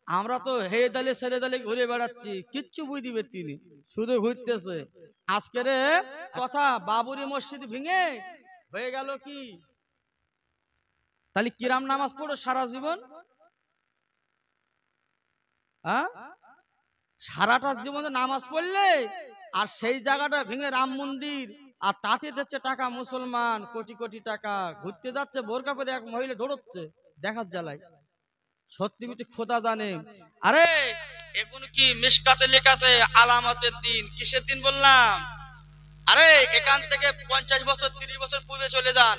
আমরা তো হে দালে ছেড়ে দালে ঘুরে বেড়াচ্ছি, কিচ্ছু বুঝি তিনি শুধু ঘুরতেছে। আজকের কথা বাবরি মসজিদ ভেঙে হয়ে গেল কি, তাহলে কিরাম নামাজ পড়ো সারা জীবন? হ্যাঁ, সারাটা জীবনে নামাজ পড়লে আর সেই জায়গাটা ভেঙে রাম মন্দির, আর তাতে যাচ্ছে টাকা, মুসলমান কোটি কোটি টাকা ঘুরতে যাচ্ছে, বোরকা পরে এক মহিলা দৌড়চ্ছে দেখার জ্বালায়। সত্যি মিথ্যে খোদা জানে। আরে এখন কি মিশকাতে লেখা আছে আলামতের দিন, কিসের দিন বললাম? আরে এখান থেকে 50 বছর 30 বছর পূর্বে চলে যান,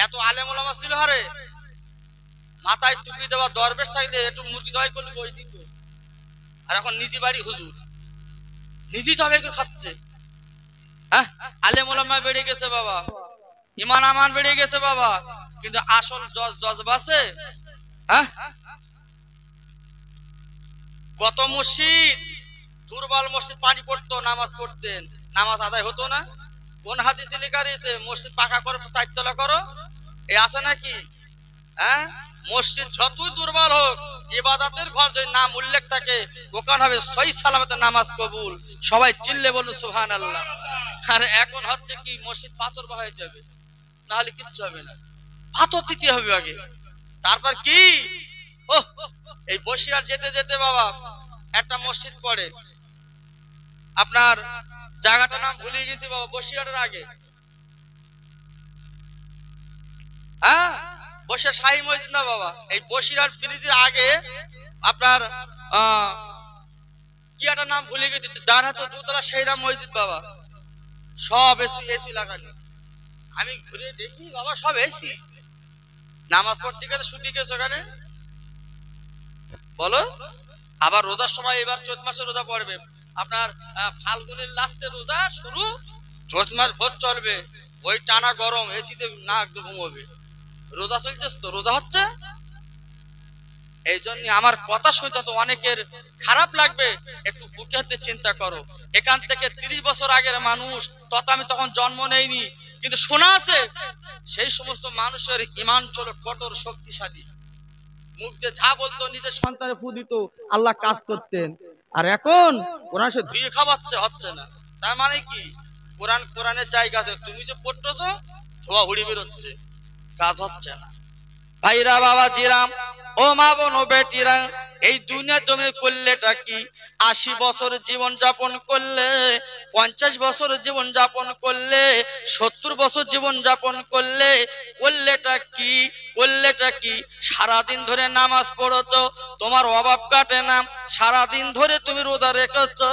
এত আলেম ওলামা ছিল। আরে মাথায় টুপি দেওয়া দরবেশ থাকলে একটু মুরগি দয় করলে ওই দিত। আর এখন নিজি বাড়ি হুজুর, নিজি তবে খাচ্ছে। হ্যাঁ, আলেম ওলামা বেড়ে গেছে বাবা, ইমান আমান বেড়ে গেছে বাবা, কিন্তু আসল জজবা আছে। হ্যাঁ, কত মসজিদ দুর্বল মসজিদ, পানি পড়তো, নামাজ পড়তেন, নামাজ আদায় হতো না। কোন হাদিসে লেখা রয়েছে মসজিদ পাকা করো, 4 তলা করো? এই আছে নাকি? হ্যাঁ, মসজিদ যতই দুর্বল হোক, ইবাদতের ঘর যদি নাম উল্লেখ থাকে, ওখানে হবে সহি সালামতে নামাজ কবুল। সবাই চিল্লে বলুন সুবহানাল্লাহ। আর এখন হচ্ছে কি, মসজিদ পাথর বহাই যাবে, না হলে কিচ্ছু হবে না। পাথর দিতে হবে আগে, তারপর কি? ও, এই বসিরহাট যেতে যেতে বাবা একটা মসজিদ পড়ে, আপনার জায়গাটার নাম ভুলে গেছি বাবা, বসিরহাটের আগে। হ্যাঁ, বসিরহাট শাহী মসজিদ না বাবা, এই বসিরহাট ব্রিজের আগে আপনার কি একটা নাম ভুলে গেছি, ডান হাতে দোতলা সেইরা মসজিদ বাবা, সব এসি এসি লাগানো। আমি ঘুরে দেখি বাবা সব এসি, নামাজ পড়তে গেলে শুধু গেছে ওখানে বলো। আবার রোজার সময় এবার চৈত মাসে রোজা পড়বে, আপনার ফাল্গুনের লাস্টে রোজা শুরু, চৈত মাস ভোর চলবে, ওই টানা গরম এসিতে না একদম ঘুমোবে। রোজা চলছে তো, রোজা হচ্ছে। এই জন্য আমার কথা শুনতে তো অনেকের খারাপ লাগবে, একটু বুকে হাতে চিন্তা করো। এখান থেকে 30 বছর আগের মানুষ, তত আমি তখন জন্ম নেইনি, কিন্তু শোনা আছে সেই সমস্ত মানুষের ঈমান ছিল কঠোর শক্তিশালী, মুখ দিয়ে যা বলতো নিজের সন্তানের ফু দিত, আল্লাহ কাজ করতেন। আর এখন কোরআন সে ধুয়ে খাওয়াচ্ছে, হচ্ছে না। তার মানে কি, কোরআন কোরআনের জায়গা আছে, তুমি যে পড়তেছো ধোয়া হুড়ি বেরোচ্ছে, কাজ হচ্ছে না। ভাইরা বাবা জিরাম, ও মা বোন ও বেটিরা, এই দুনিয়া জমি করলেটা কি? 80 বছর জীবন যাপন করলে, 50 বছর জীবন যাপন করলে, 70 বছর জীবন যাপন করলে, করলেটা কি? করলেটা কি? সারাদিন ধরে নামাজ পড়েছো, তোমার অভাব কাটে না, সারাদিন ধরে তুমি রোজা রেখেছো,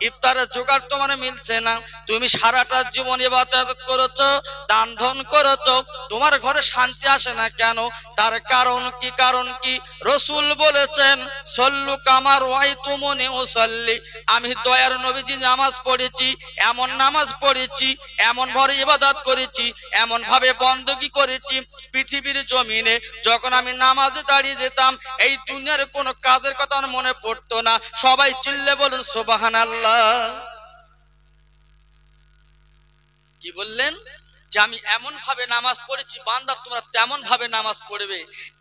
ইফতারের জোগাড় তোমার মিলছে না, তুমি সারাটা জীবন ইবাদত করেছো, দান ধন করেছো, তোমার ঘরে শান্তি আসে না কেন? তার কারণ কি? কারণ কি? রাসূল বলেছেন সল্লু কামা রাআইতুমুনি উসাল্লি, আমি দয়ার নবীজি নামাজ পড়েছি, এমন নামাজ পড়েছি, এমন ভাবে ইবাদত করেছি, এমন ভাবে বندگی করেছি, পৃথিবীর জমিনে যখন আমি নামাজে দাঁড়িয়ে যেতাম, এই দুনিয়ার কোনো কাজের কথা আমার মনে পড়তো না। সবাই চিল্লে বলুন সুবহানাল্লাহ। কি বললেন? যে আমি এমন ভাবে নামাজ পড়েছি, বান্দা তোমরা তেমন ভাবে নামাজ পড়বে।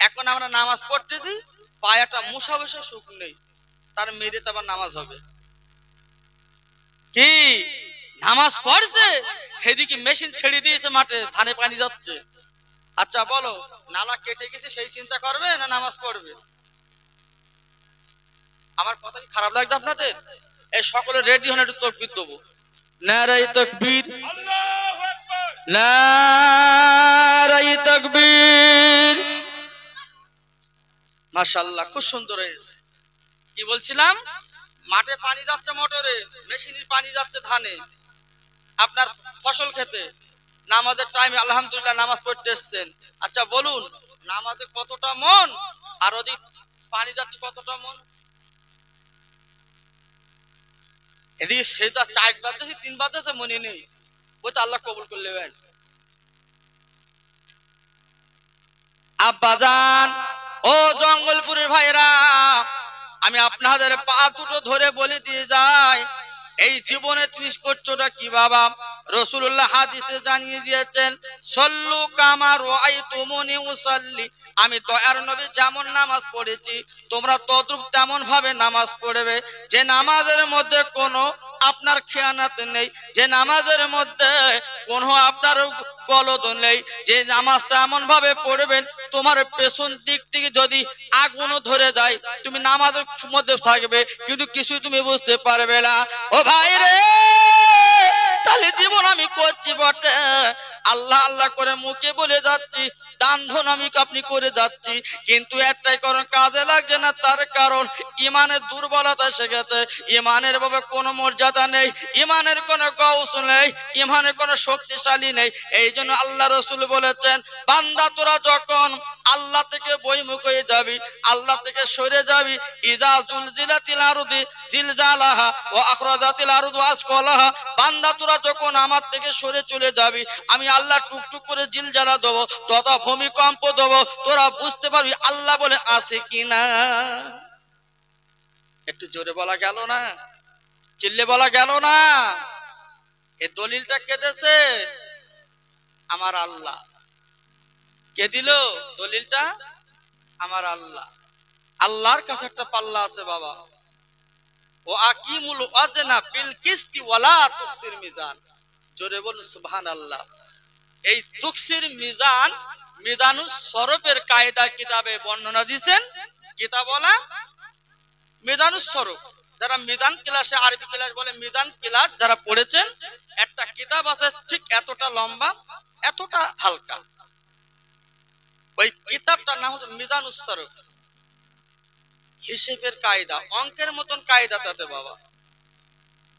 এখন আমরা নামাজ পড়তে দিই, পায়াটা মুসা বসে সুখ নেই, তার মেরে তো আবার নামাজ হবে কি? নামাজ পড়ছে, সেদিকে মেশিন ছেড়ে দিয়েছে, মাঠে ধানে পানি যাচ্ছে। আচ্ছা বলো, নালা কেটে গেছে সেই চিন্তা করবে না নামাজ পড়বে? আমার কথা কি খারাপ লাগছে আপনাদের? এই সকলে রেডি হন, একটু তাকবীর দেবো। নারায়ে তাকবীর, আল্লাহু আকবার, নারায়ে তাকবীর। মাশাআল্লাহ, খুব সুন্দর হয়েছে। কি বলছিলাম? মাঠে পানি যাচ্ছে মোটরে, মেশিনের পানি যাচ্ছে ধানে, আপনার ফসল খেতে, নামাজের টাইমে আলহামদুলিল্লাহ নামাজ পড়তে এসেছেন। আচ্ছা বলুন, নামাজে কতটা মন, আর ওদিক পানি যাচ্ছে কতটা মন? এদিকে সেটা 4 বার দিয়েছে, 3 বার দিয়েছে, মনে নেই, ওই তো আল্লাহ কবুল করলে। আব্বাজান, ও জঙ্গলপুরের ভাইরা, আমি আপনাদের পা দুটো ধরে বলে দিয়ে যাই, এই জীবনে তুমি করছোটা কি বাবা? রাসূলুল্লাহ হাদিসে জানিয়ে দিয়েছেন, সল্লু কামা রাআইতুমুনি উসাল্লি, আমি দয়ার নবী যেমন নামাজ পড়েছি তোমরা তদ্রূপ তেমন ভাবে নামাজ পড়বে। যে নামাজের মধ্যে কোনো আপনার খেয়ানত নেই, যে নামাজের মধ্যে কোনো আপনার গলদ নেই, যে নামাজটা এমন ভাবে পড়বেন তোমার পেছন দিক থেকে যদি আগুনও ধরে যায় তুমি নামাজের মধ্যে থাকবে কিন্তু কিছু তুমি বুঝতে পারবে না। ও ভাই রে, তাহলে জীবন আমি করছি বটে, আল্লাহ আল্লাহ করে মুখে বলে যাচ্ছি, দান ধন আমি আপনি করে যাচ্ছি, কিন্তু একটাই কারণ কাজে লাগছে না, তার কারণ ইমানের দুর্বলতা এসে গেছে। ইমানের ভাবে কোনো মর্যাদা নেই, ইমানের কোনো গৌস নেই, ইমানের কোনো শক্তিশালী নেই। এই জন্য আল্লাহ রাসূল বলেছেন, বান্দা তোরা যখন আল্লাহ থেকে বহির্মুখ হয়ে যাবি, আল্লাহ থেকে সরে যাবি, ইজা জুলজিলাতিল আরদি জিলজালাহা ওয়া আখরাজাতিল আরদু আসকালাহা, বান্দা তোরা যখন আমার থেকে সরে চলে যাবি আমি আল্লাহ টুকটুক করে জিলজালা দেব, তথা ভূমিকম্প দেব, তোরা বুঝতে পারবি আল্লাহ বলে আছে কিনা। একটু জোরে বলা গেল না? চিল্লে বলা গেল না? এই দলিলটা কে দিয়েছে? আমার আল্লাহ। কে দিল দলিলটা? আমার আল্লাহ। আল্লাহর কাছে একটা পাল্লা আছে বাবা, ও আকিমুল ওয়াজনা বিল কিসতি ওয়ালা তুকসির মিজান। জোরে বলুন সুবহানাল্লাহ। এই তুকসির মিজান, মিজানুস সরফের কায়দা কিতাবে বর্ণনা দিয়েছেন। কিতাব বলা মিজানুস সরফ, যারা মিজান ক্লাসে আরবি ক্লাস বলে মিজান ক্লাস যারা পড়েছেন, একটা কিতাব আছে ঠিক এতটা লম্বা এতটা হালকা, ওই কিতাবটার নাম হচ্ছে মিজানুস সরফ। হিসেবের কায়দা, অঙ্কের মতন কায়দা তাতে বাবা।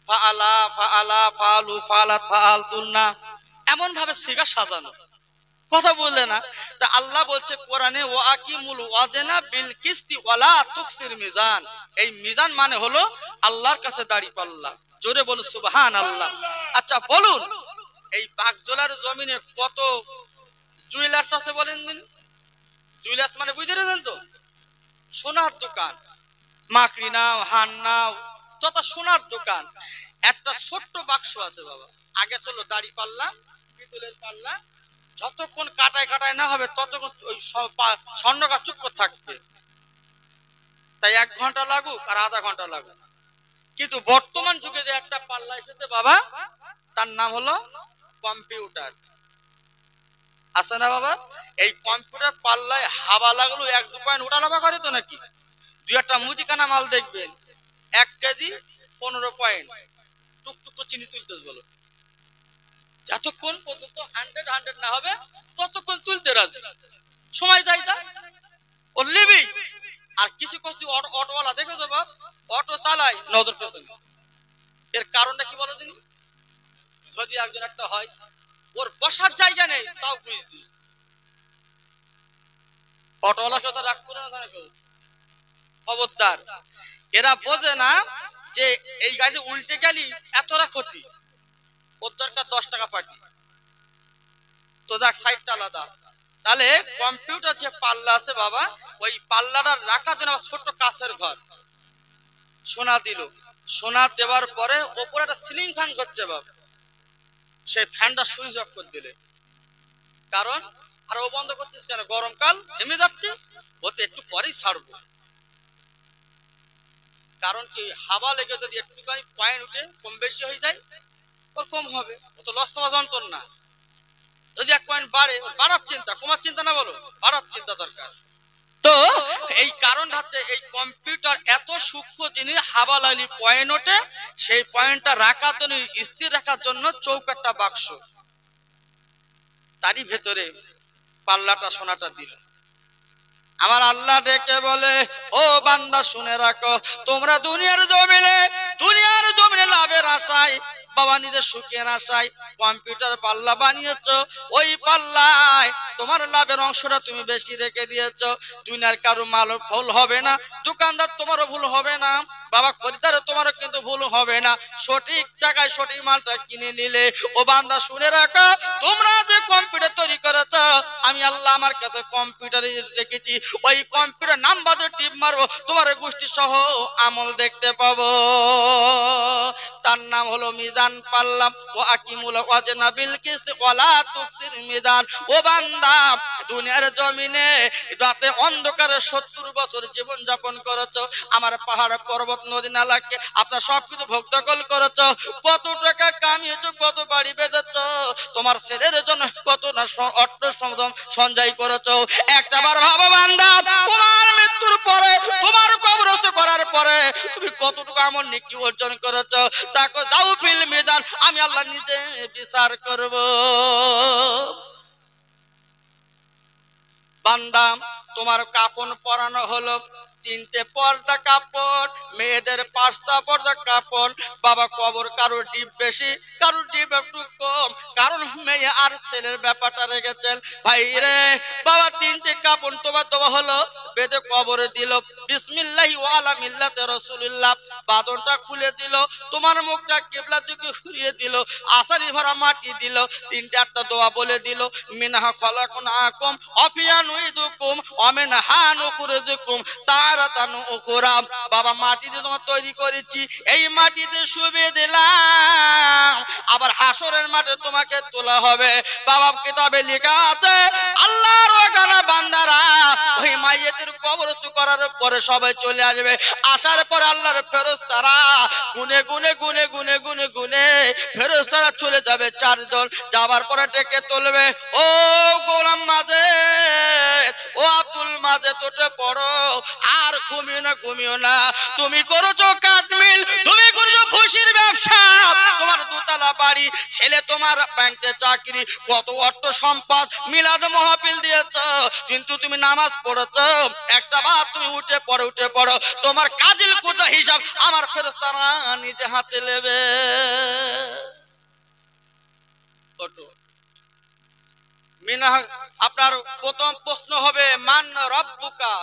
ফাআলা ফাআলা ফালু ফালাত ফালতুনা, এমন ভাবে সিগা সাজানো, কথা বললে না। তা আল্লাহ বলছে কোরআনে, ওয়া আকিমুল ওয়াজনা বিল কিসতি ওয়ালা তুকসির মিজান। এই মিজান মানে হলো আল্লাহর কাছে দাড়ি পাল্লা। জোরে বলুন সুবহানাল্লাহ। আচ্ছা বলুন, এই বাগজোলার জমিনে কত জুয়েলার্স আছে বলেন দিন? জুয়েলার্স মানে বুঝতে পেরেছেন তো? সোনার দোকান, মাকড়ি নাও, হান নাও, তথা সোনার দোকান। একটা ছোট্ট বাক্স আছে বাবা, আগে ছিল দাড়ি পাল্লা, পিতলের পাল্লা, যতক্ষণ কাটায় কাটায় না হবে ততক্ষণ ওই স্বর্ণকা চুপ করে থাকবে, তাই 1 ঘন্টা লাগুক আর আধা ঘন্টা লাগুক। কিন্তু বর্তমান যুগে যে একটা পাল্লা এসেছে বাবা, তার নাম হলো কম্পিউটার। আছে না বাবা? এই কম্পিউটার পাল্লায় হাওয়া লাগলো 1-2 পয়েন্ট উঠানামা করে তো নাকি? 2-1টা মুদিখানা মাল দেখবেন 1 কেজি 15 পয়েন্ট টুকটুক করে চিনি তুলতে বলো, যতক্ষণ পর্যন্ত 100 না হবে ততক্ষণ তুলতে রাজি। সময় যাই যা ও লিবি। আর কিছু কিছু অটোওয়ালা দেখো তো বাপ, অটো চালায় নজর পেছনে। এর কারণটা কি বলো দিন? যদি একজন একটা হয় ওর বসার জায়গা নেই তাও বুঝে দিস, অটোওয়ালার কথা রাগ করে না কেউ, খবরদার। এরা বোঝে না যে এই গাড়ি উল্টে গেলি এতটা ক্ষতি, ওর দরকার 10 টাকা পার্টি, তো যাক সাইডটা আলাদা। তাহলে কম্পিউটার যে পাল্লা আছে বাবা, ওই পাল্লাটা রাখার জন্য ছোট্ট কাছের ঘর সোনা দিল, সোনা দেওয়ার পরে ওপরে একটা সিলিং ফ্যান করছে বাবা, সেই ফ্যানটা সুইচ অফ করে দিলে, কারণ আর ও বন্ধ করতেছ কেন? গরমকাল থেমে যাচ্ছে, ওতে একটু পরেই ছাড়বো। কারণ কি হাওয়া লেগে যদি একটুখানি পয়েন্ট উঠে কম বেশি হয়ে যায় ওর কম হবে, ও তো লস খাওয়া যন্ত্র না। যদি 1 পয়েন্ট বাড়ে, ওর বাড়ার চিন্তা, কমার চিন্তা না, বলো বাড়ার চিন্তা দরকার। তো এই কারণটা হচ্ছে এই কম্পিউটার এত সূক্ষ্ম জিনিস, হাওয়া লাগলে পয়েন্ট ওঠে, সেই পয়েন্টটা রাখার জন্য স্থির রাখার জন্য চৌকাটটা বাক্স, তারই ভেতরে পাল্লাটা সোনাটা দিল। আমার আল্লাহ ডেকে বলে, ও বান্দা শুনে রাখো, তোমরা দুনিয়ার জমিনে লাভের আশায় বাবা নিজের সুখের আশায় কম্পিউটার পাল্লা বানিয়েছো, ওই পাল্লায় তোমার লাভের অংশটা তুমি বেশি রেখে দিয়েছো। দুনিয়ার কারো মাল ভুল হবে না, দোকানদার তোমারও ভুল হবে না, বাবা খরিদ্দারও তোমারও কিন্তু ভুল হবে না, সঠিক টাকায় সঠিক মালটা কিনে নিলে। ও বান্দা শুনে রাখো, তোমরা যে কম্পিউটার তৈরি করেছো আমি আল্লাহ আমার কাছে কম্পিউটারে রেখেছি, ওই কম্পিউটার নাম্বার টিপ মারবো তোমার গোষ্ঠী সহ আমল দেখতে পাবো। তার নাম হলো মিজান পাল্লা। ও আকিমুল ওয়াজনা বিল কিসত ওয়ালা তুকসির মিজান। ও বান্দা, দুনিয়ার জমিনে রাতে অন্ধকারে 70 বছর জীবন যাপন করেছো, আমার পাহাড় পর্বত নদী নালাকে আপনার সবকিছু ভোগ দখল করেছো, কত টাকা কামিয়েছো, কত বাড়ি বেঁধেছো, তোমার ছেলের জন্য কত না অর্থ সঞ্চয় করেছো। একটা বার ভাবো বান্দা, তোমার মৃত্যুর পরে, তোমার কবরস্থ করার পরে তুমি কতটুকু আমল নেকি অর্জন করেছো, তাকে যাও ফিল মিজান, আমি আল্লাহ নিজে বিচার করব। বান্দা, তোমার কাপন পরানো হলো 3টে পর্দা কাপড়, মেয়েদের 5টা পর্দা কাপড়। বাবা, কবর কারো ডিপ বেশি, কারো ডিপ একটু কম, কারণ মেয়ে আর ছেলের ব্যাপারটা রেখেছেন। ভাই রে বাবা, 3টে কাপড় তোমার দেওয়া হলো, বেদে কবরে দিল, বিসমিল্লাহি ওয়া আলা মিল্লাতে রাসূলুল্লাহ, বাদরটা খুলে দিল, তোমার মুখটা কিবলার দিকে ঘুরিয়ে দিল, আসারি ভরা মাটি দিল, 3টে একটা দোয়া বলে দিল, মিনহা খলাকনাকুম আফিয়া নুইদুকুম ওয়া মিনহা নুখরিজুকুম তারাতান উখরা। বাবা, মাটি দিয়ে তোমার তৈরি করেছি, এই মাটিতে শুবিয়ে দিলাম, আবার হাসরের মাঠে তোমাকে তোলা হবে। বাবা, কিতাবে লেখা আছে, আল্লাহর ওয়াগানা বান্দারা ওই মাইয়েতের কবরস্থ করার পরে সবাই চলে আসবে, আসার পরে আল্লাহর ফেরেশতারা গুনে গুনে গুনে গুনে গুনে গুনে ফেরেশতারা চলে যাবে 4 জন, যাবার পরে ডেকে তুলবে, ও গোলাম মাজেদ, ও আব্দুল মাজেদ, ওঠে পড়ো, আর ঘুমিও না, তুমি করেছো কাঠমিল, তুমি করেছো খুশির ব্যবসা, তোমার 2 তলা বাড়ি, ছেলে তোমার ব্যাংকে চাকরি, কত অর্থ সম্পদ, মিলাদ মাহফিল দিয়েছো, কিন্তু তুমি নামাজ পড়েছো একটা বার, তুমি উঠে পড়ো, তোমার কাজিল কুদা হিসাব আমার ফেরেশতারা নিজে হাতে নেবে। মিনা, আপনার প্রথম প্রশ্ন হবে মান রব্বুকা।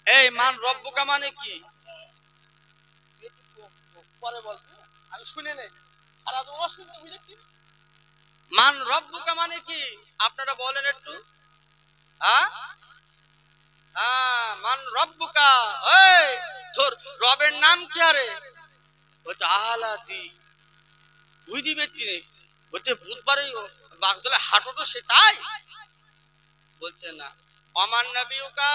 এই মান রব্বুকা মানে কি? পরে বলবো, আমি শুনে নেই, আর তোমরা শুনতে বুঝলে কি মান রব্বুকা মানে কি, আপনারা বলেন একটু। হ্যাঁ হ্যাঁ, মান রব্বুকা, এই তোর রবের নাম কি? আরে ওই তো আলাদি বুঝ দিবে তিনি, বলছে বুধবারে বাগদলে হাঁটো, সেটাই বলছে না। আমার নবিউকা,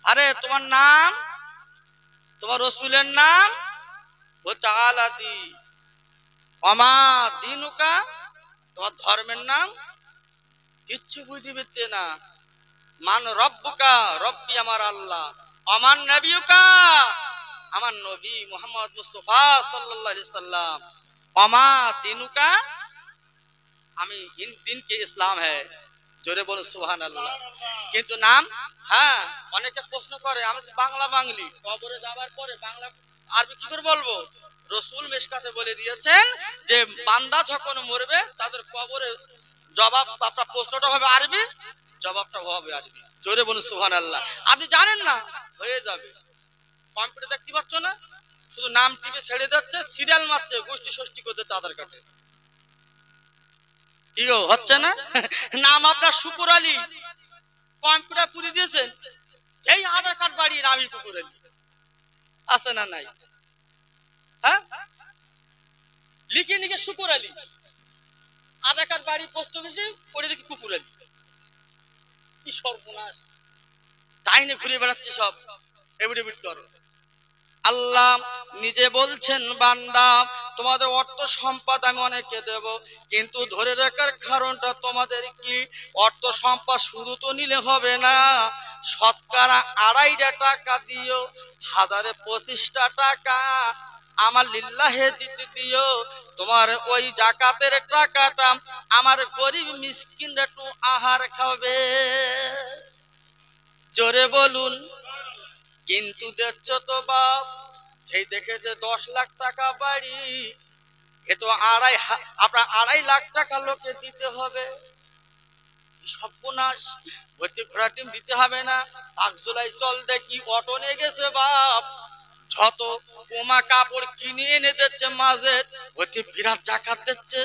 আরে তোমার নাম, তোমার রসুলের নাম, বলছে আলাদি। আমার দিনুকা, তোমার ধর্মের নাম, কিচ্ছু বুঝতে পারছে না। মান রব্বুকা, রব্বি আমার আল্লাহ, আমার নবিউকা, আমার নবী মুহাম্মদ মুস্তাফা সাল্লাল্লাহু আলাইহি সাল্লাম, আমার দিনুকা, আমি দিন কে ইসলাম হ্যায়, জোরে বলো সুবহানাল্লাহ। কিন্তু নাম, হ্যাঁ অনেকে প্রশ্ন করে, আমি বাংলা বাঙালি, কবরে যাবার পরে বাংলা আরবি কি করে বলবো? রসুল মেশকাতে বলে দিয়েছেন যে বান্দা যখন মরবে তাদের কবরে জবাব, আপনার প্রশ্নটা হবে আরবি, জবাবটা হবে আরবি, জোরে বলুন সুবহানাল্লাহ। আপনি জানেন না, হয়ে যাবে। কম্পিউটার দেখতে পাচ্ছ না, শুধু নাম টিপে ছেড়ে যাচ্ছে, সিরিয়াল মারছে, গোষ্ঠী ষষ্ঠী করতে আধার কার্ডে, কি গো হচ্ছে না? নাম আপনার শুকুর আলী, কম্পিউটার পুরি দিয়েছেন, এই আধার কার্ড বাড়িয়ে আমি কুকুর আলী, আছে না নাই? হ্যাঁ, লিখে লিখে শুকুর আলী, আধার কার্ড বাড়ি পোস্ট অফিসে করে দেখি কুকুর আলী, কি সর্বনাশ, তাই না ঘুরে বেড়াচ্ছে সব এভিডেভিট করো। আল্লাহ নিজে বলছেন, বান্দা তোমাদের অর্থ সম্পদ আমি অনেককে দেব, কিন্তু ধরে রাখার কারণটা তোমাদের কি, অর্থ সম্পদ শুধু তো নিলে হবে না, শতকরা 2.5 টাকা দিও, 1025 টাকা আমার লিল্লাহে দিতে দিও, তোমার ওই জাকাতের টাকাটা আমার গরিব মিসকিনরা একটু আহার খাবে, জোরে বলুন। কিন্তু দেখছো তো বাপ, সেই দেখেছে 10 লাখ টাকা বাড়ি, এ তো আপনার 2.5 লাখ টাকা লোকে দিতে হবে, সর্বনাশ, ভর্তি ঘোড়া টিম দিতে হবে না, পাকজোলাই চল দেখি, অটো নিয়ে গেছে বাপ, যত কোমা কাপড় কিনে এনে দিচ্ছে মাঝে, ভর্তি বিরাট জাকাত দিচ্ছে,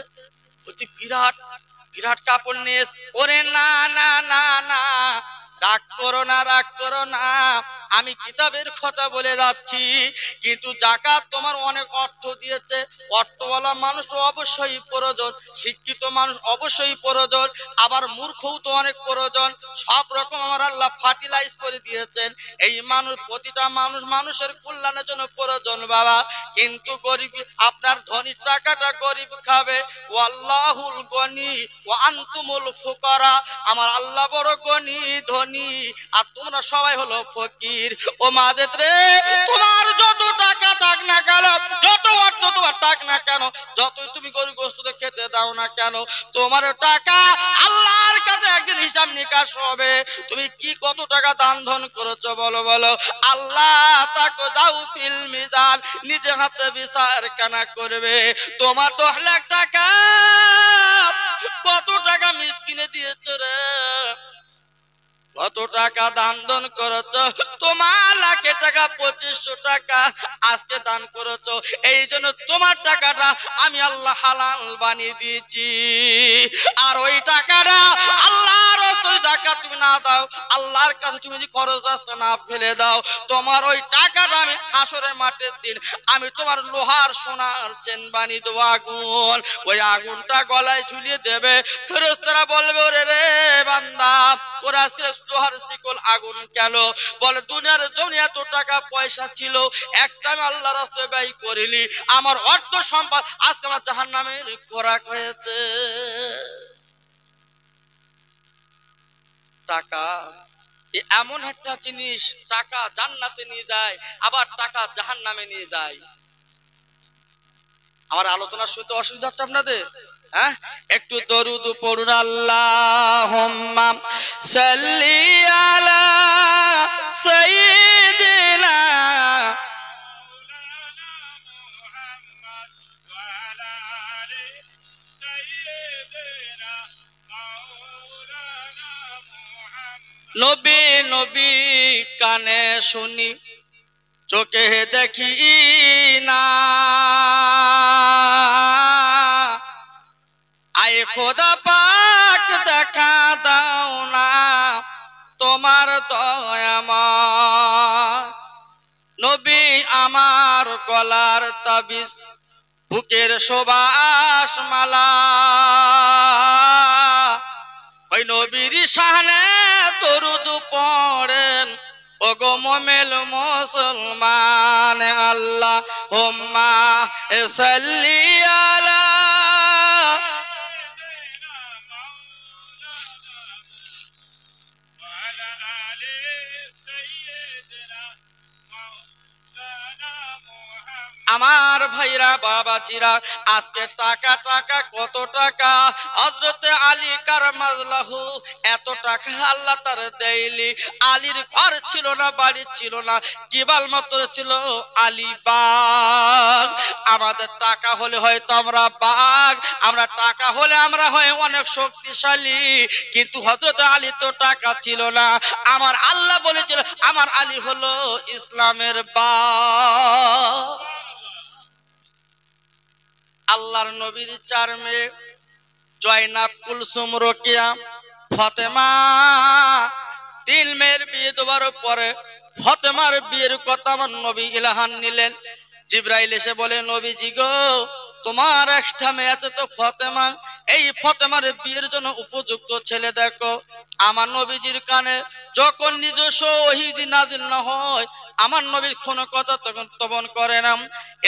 ভর্তি বিরাট বিরাট কাপড় নিয়ে, ওরে না না না না, রাগ করো না, আমি কিতাবের কথা বলে যাচ্ছি। কিন্তু যাকাত তোমার অনেক অর্থ দিয়েছে, অর্থওয়ালা মানুষ তো অবশ্যই প্রয়োজন, শিক্ষিত মানুষ অবশ্যই প্রয়োজন, আবার মূর্খও তো অনেক প্রয়োজন। সব রকম আমার আল্লাহ ফার্টিলাইজ করে দিয়েছেন। এই মানুষ, প্রতিটা মানুষ মানুষের কল্যাণের জন্য প্রয়োজন বাবা। কিন্তু গরিব, আপনার ধনী টাকাটা গরিব খাবে। ওয়াল্লাহুল গনি ওয়া আনতুমুল ফুকারা, আমার আল্লাহ বড় গনি ধনী, আর তোমরা সবাই হলো ফকির। ও মাদেত রে, তোমার যত টাকা থাক না কেন, যত অর্থ তোমার থাক না কেন, যতই তুমি গরিব গোস্তুতে খেতে দাও না কেন, তোমার টাকা আল্লাহর কাছে একদিন হিসাব নিকাশ হবে। তুমি কি কত টাকা দান ধন করেছো বলো বলো। আল্লাহ তাকে দাও ফিল মিজান, নিজে হাতে বিচার কানা করবে। তোমার 10 লাখ টাকা কত টাকা মিসকিনে দিয়েছো রে, কত টাকা দান দন করেছো। তোমার লাখে টাকা 2500 টাকা আজকে দান করেছো, এই জন্য তোমার টাকাটা আমি আল্লাহ হালাল বানিয়ে দিয়েছি। আর ওই টাকাটা আল্লাহর টাকা তুমি না দাও, আল্লাহর কাছে তুমি যদি খরচ রাস্তা না ফেলে দাও, তোমার ওই টাকাটা আমি হাসরের মাঠের দিন আমি তোমার লোহার সোনার চেন বানিয়ে দেবো। আগুন, ওই আগুনটা গলায় ঝুলিয়ে দেবে। ফেরেশতারা বলবে ওরে রে বান্দা, ওরা আজকে লোহার শিকল আগুন কেন? বলে দুনিয়ার জন্য এত টাকা পয়সা ছিল, একটা আমি আল্লাহর রাস্তায় ব্যয় করিনি, আমার অর্থ সম্পদ আজকে আমার জাহান্নামের খোরাক হয়েছে। টাকা এমন একটা জিনিস, টাকা জান্নাতে নিয়ে যায়, আবার টাকা জাহান্নামে নিয়ে যায়। আমার আলোচনা শুনতে অসুবিধা হচ্ছে আপনাদের? হ্যাঁ, একটু দরুদ পড়ুন। আল্লাহুম্মা সাল্লি আলা সাইয়্যিদিনা নবী নবী কানে শুনি চোখে দেখি না, আয় খোদা পাক দেখা দাও না তোমার দয়াময়। নবী আমার গলার তাবিজ, বুকের সুবাস মালা, ওই নবীর শানে দরুদ পড়েন ওগো মোমেল মুসলমান। আল্লাহুম্মা সাল্লি আলা আমার ভাইরা বাবাজিরা, আজকে টাকা টাকা কত টাকা। হযরতে আলী কারামাল্লাহু এত টাকা আল্লাহ তার দেয়নি। আলীর ঘর ছিল না, বাড়ি ছিল না, কেবল মাত্র ছিল আলীবাগ। আমাদের টাকা হলে হয়তো আমরা বাঘ, আমরা টাকা হলে আমরা হয় অনেক শক্তিশালী, কিন্তু হযরতে আলী তো টাকা ছিল না। আমার আল্লাহ বলেছিল আমার আলী হলো ইসলামের বাঘ। আল্লাহর নবীর 4 মেয়ে, জয়নাব, কুলসুম, রোকেয়া, ফাতেমা। 3 মেয়ের বিয়ে দেওয়ার পরে ফাতেমার বিয়ের কথা আমার নবী ইলহান নিলেন। জিবরাইল এসে বলে, নবীজি গো, তোমার একটা মেয়ে আছে তো ফাতেমা, এই ফাতেমার বিয়ের জন্য উপযুক্ত ছেলে দেখো। আমার নবীজির কানে যখন নিজস্ব ওহী নাযিল না হয়, আমার নবীর কোনো কথা তখন তবন করে না।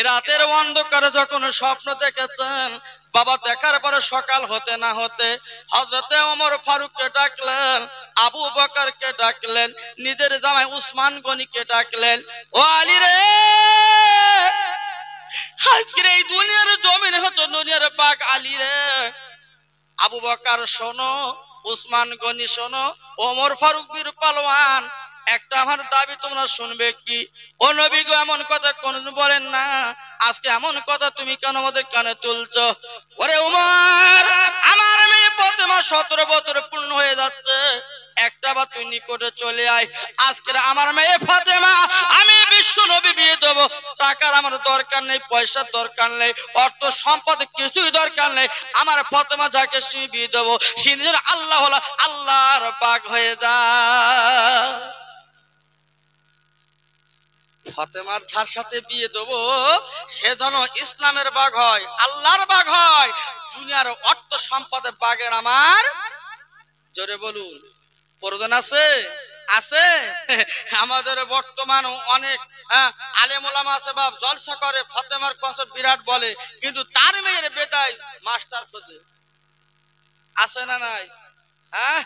রাতের অন্ধকারে যখন স্বপ্ন দেখেছেন, বাবা দেখার পরে সকাল হতে না হতে হযরতে ওমর ফারুককে ডাকলেন, আবু বকরকে ডাকলেন, নিজের জামাই উসমান গনিকে ডাকলেন। ও আলী রে, আজকের এই দুনিয়ার জমিনে হচ্ছে দুনিয়ার বাঘ আলী রে। আবু বকর শোনো, উসমান গনি শোনো, ওমর ফারুক বীর পালোয়ান, একটা আমার দাবি তোমরা শুনবে কি? ও নবী গো, এমন কথা কোনদিন বলেন না, আজকে এমন কথা তুমি কেন আমাদের কানে তুলছো? ওরে ওমর, আমার মেয়ে ফাতেমা 17 বছর পূর্ণ হয়ে যাচ্ছে, একটা বার তুই নিকটে চলে আয়। আজকে আমার মেয়ে ফাতেমা আমি বিশ্ব নবী বিয়ে দেব। টাকার আমার দরকার নেই, পয়সার দরকার নেই, অর্থ সম্পদ কিছুই দরকার নেই। আমার ফাতেমা যাকে সে বিয়ে দেব, সে নিজের আল্লাহ হলো আল্লাহর বাগ হয়ে যায়। ফাতেমার যার সাথে বিয়ে দেবো সে যেন ইসলামের বাঘ হয়, আল্লাহর বাঘ হয়, দুনিয়ার অর্থ সম্পদের বাঘের আমার। জোরে বলুন প্রয়োজন আছে? আছে। আমাদের বর্তমান অনেক আলেম ওলামা আছে বাপ, জলসা করে, ফাতেমার কথা বিরাট বলে, কিন্তু তার মেয়ের বেদায় মাস্টার খোঁজে। আছে না নাই? হ্যাঁ,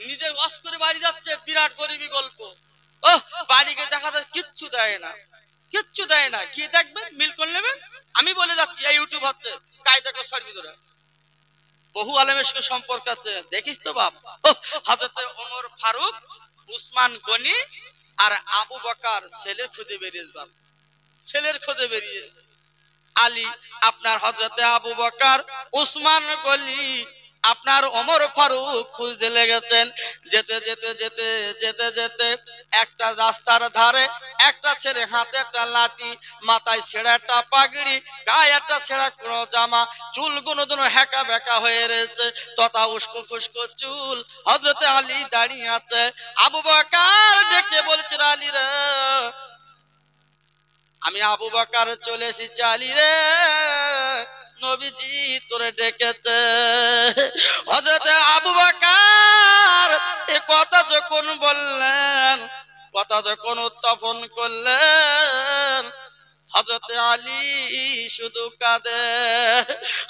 নিজের ওয়াজ করে বাড়ি যাচ্ছে, বিরাট গরিবী গল্প। ও বাড়িকে দেখা যায় কিচ্ছু দেয় না, কিচ্ছু দেয় না। কি দেখবেন, মিল করে নেবেন। আমি বলে যাচ্ছি এই ইউটিউব হচ্ছে কায়দা করে সার্ভি ধরে বহু আলেমের সঙ্গে সম্পর্ক আছে, দেখিস তো বাপ। হযরত ওমর ফারুক, উসমান গনি আর আবু বকর ছেলের খুঁজে বেরিয়েছে বাপ, ছেলের খুঁজে বেরিয়েছে। আলী আপনার হযরতে আবু বকর, উসমান গনি আপনার ওমর ফারুক খুঁজতে লেগেছেন। যেতে যেতে যেতে যেতে যেতে একটা রাস্তার ধারে একটা ছেলে, হাতে একটা লাঠি, মাথায় ছেঁড়া একটা পাগড়ি, গায়ে একটা ছেঁড়া কোনো জামা, চুলগুলো দুনো হ্যাকা বেঁকা হয়ে রয়েছে, তথা উস্কো খুস্কো চুল। হযরতে আলী দাঁড়িয়ে আছে। আবু বকর ডেকে বলছে, আলী রে, আমি আবু বকর চলে এসেছি, আলী রে, নবীজি তোরে ডেকেছে। হযরতে আবু বকর এই কথা যখন বললেন, কথা যখন উত্থাপন করলেন, হযরতে আলী শুধু কাঁদে,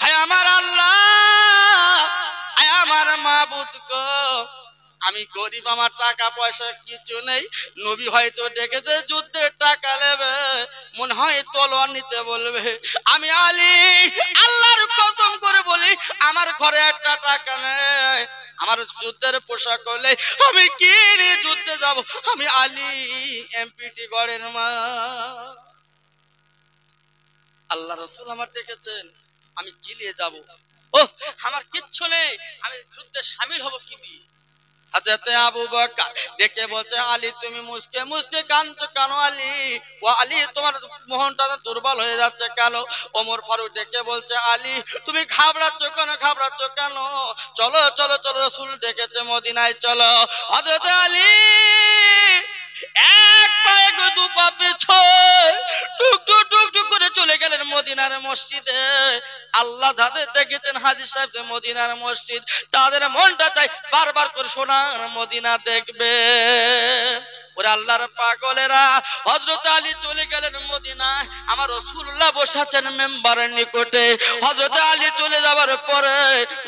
হায় আমার আল্লাহ, হায় আমার মাবুদ গো, আমি গরিব, আমার টাকা পয়সা কিছু নেই। নবী হয়তো ডেকেছে, যুদ্ধের টাকা নেবে, মনে হয় তলোয়ার নিতে বলবে। আমি আলী আল্লাহর কসম করে বলি, আমার ঘরে একটা টাকা নেই, আমার যুদ্ধের পোশাক হলে আমি কি নিয়ে যুদ্ধে যাব? আমি আলী এমপিটি গড়ের মা। আল্লাহ রাসূল আমার ডেকেছেন, আমি কি নিয়ে যাব? ও আমার কিচ্ছু নেই, আমি যুদ্ধে শামিল হব কি দিয়ে? হযরতে আবু বকর ডেকে বলছে, আলী তুমি মুসকে মুসকে কাঁদছো কেন? আলী, ও আলী, তোমার মনটা দুর্বল হয়ে যাচ্ছে কেন? ওমর ফারুক ডেকে বলছে, আলী তুমি ঘাবড়াচ্ছ কেন, ঘাবড়াচ্ছ কেন? চলো চলো চলো, রাসূল ডেকেছে, মদিনায় চলো। হযরতে আলী এক পায়ে দু পা পিছয় টুক টুক টুক টুক করে চলে গেলেন মদিনার মসজিদে। আল্লাহ যাদের দেখেছেন হাজী সাহেব মদিনার মসজিদ, তাদের মনটা চাই বারবার করে সোনার মদিনা দেখবে। ওরে আল্লাহর পাগলেরা, হযরত আলী চলে গেলেন মদিনায়, আমার রাসূলুল্লাহ বসে আছেন মেম্বারের নিকটে। হযরত আলী চলে যাওয়ার পরে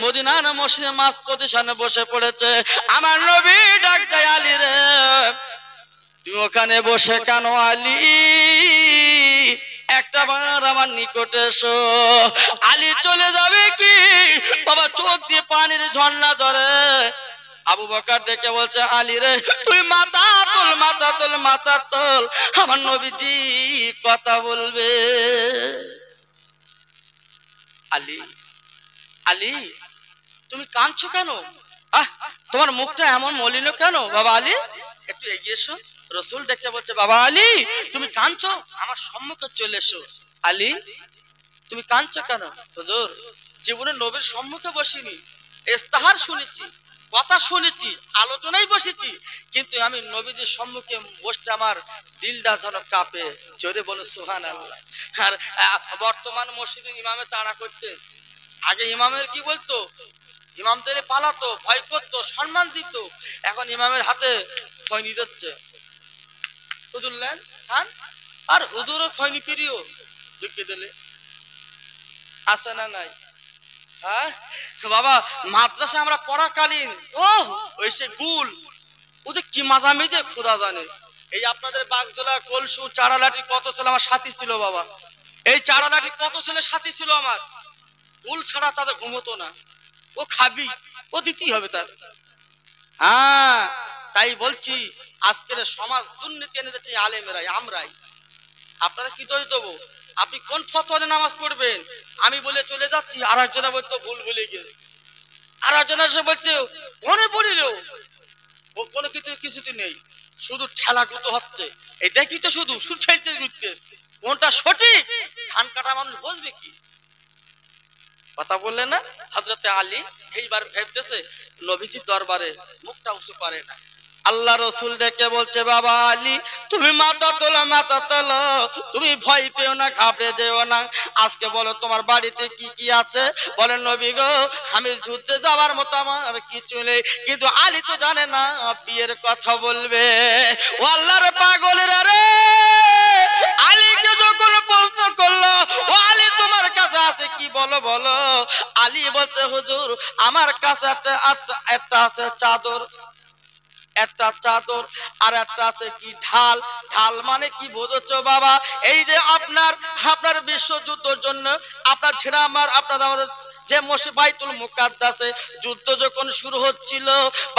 মদিনার মসজিদে মাঝ প্রতিষ্ঠানে বসে পড়েছে। আমার নবী ডাক দেয়, আলী রে, তুমি ওখানে বসে কেন? আলী একটা বার আমার নিকটে এসো। আলী চলে যাবে কি বাবা, চোখ দিয়ে পানির ঝর্ণা ধরে। আবু বকর ডেকে বলছে, আলী রে, তুই মাথা তোল, মাথা তোল, মাথা তোল, আমার নবীজি কথা বলবে। আলী, আলী তুমি কাঁদছো কেন? তোমার মুখটা এমন মলিন কেন? বাবা আলী একটু এগিয়ে এসো। রাসূল ডেকে বলছে, বাবা আলী তুমি কাঁদছো, আমার সম্মুখে চলে এসো। আলী তুমি কাঁদছো কেন? হুজুর জীবনে নবীর সম্মুখে বসিনি, ইস্তাহার শুনেছি, কথা শুনেছি, আলোচনায় বসেছি, কিন্তু আমি নবীজির সম্মুখে বসতে আমার দিলটা যেন কাঁপে। জোরে বলো সুবহানাল্লাহ। আর বর্তমান মসজিদে ইমামে তাড়া করতে, আগে ইমামের কি বলতো, ইমামদের পালাতো, ভয় করতো, সম্মান দিত। এখন ইমামের হাতে খৈনি দিচ্ছে, হুজুর নেন খান, আর হুজুরও খৈনি প্রিয়, ঢুকিয়ে দিলে। আছে না নাই? হ্যাঁ বাবা, মাদ্রাসা আমরা পড়াকালীন ও ওই সে গুল, ওদের কি মাঝামিজে খোদা জানে। এই আপনাদের বাগদোলা, কলসু, চারালাটি কত ছেলে আমার সাথী ছিল বাবা, এই চারালাটি কত ছেলে সাথী ছিল আমার। গুল ছাড়া তাদের ঘুমতো না, ও খাবি, ও দিতেই হবে তার। হ্যাঁ তাই বলছি, আজকের সমাজ দুর্নীতি এনেছে আলেমেরাই, আমরাই। আপনারা কি দোষ দেবো? আপনি কোন ফতোয়ারে নামাজ পড়বেন? আমি বলে চলে যাচ্ছি, আর একজনা বলতো ভুল ভুলে গেছে, আর একজনা এসে বলছে মনে পড়িলেও ও কোনো কিছু কিছুতে নেই, শুধু ঠেলা গুতো হচ্ছে। এই দেখি তো শুধু শুধু ছেড়তে ঘুরতে, কোনটা সঠিক ধান কাটা মানুষ বসবে কি? কথা বললেন না? হযরতে আলী এইবার ভেবতেছে নবীজির দরবারে মুখটা উঁচু করে না, আল্লাহ রসুল ডেকে বলছে, বাবা আলী তুমি মাথা তোলো, মাথা তোলো, তুমি ভয় পেও না, ঘাবড়ে যেও না। আজকে বলো তোমার বাড়িতে কি কি আছে? বলেন নবী গো, আমি যুদ্ধে যাওয়ার মতো আমার কিছু নেই, কিন্তু আলী তো জানে না বিয়ের কথা বলবে। ও আল্লাহর পাগলেরা রে, আলীকে যখন প্রশ্ন করলো, ও আলী তোমার কাছে আছে কি, বলো বলো। আলী বলতে, হুজুর আমার কাছে একটা আছে চাদর, একটা চাদর, আর একটা আছে কি ঢাল। ঢাল মানে কি বুঝছো বাবা? এই যে আপনার বিশ্বযুদ্ধের জন্য আপনার ছেড়া আপনার আমাদের যে বাইতুল মুকাদ্দাসে যুদ্ধ যখন শুরু হচ্ছিল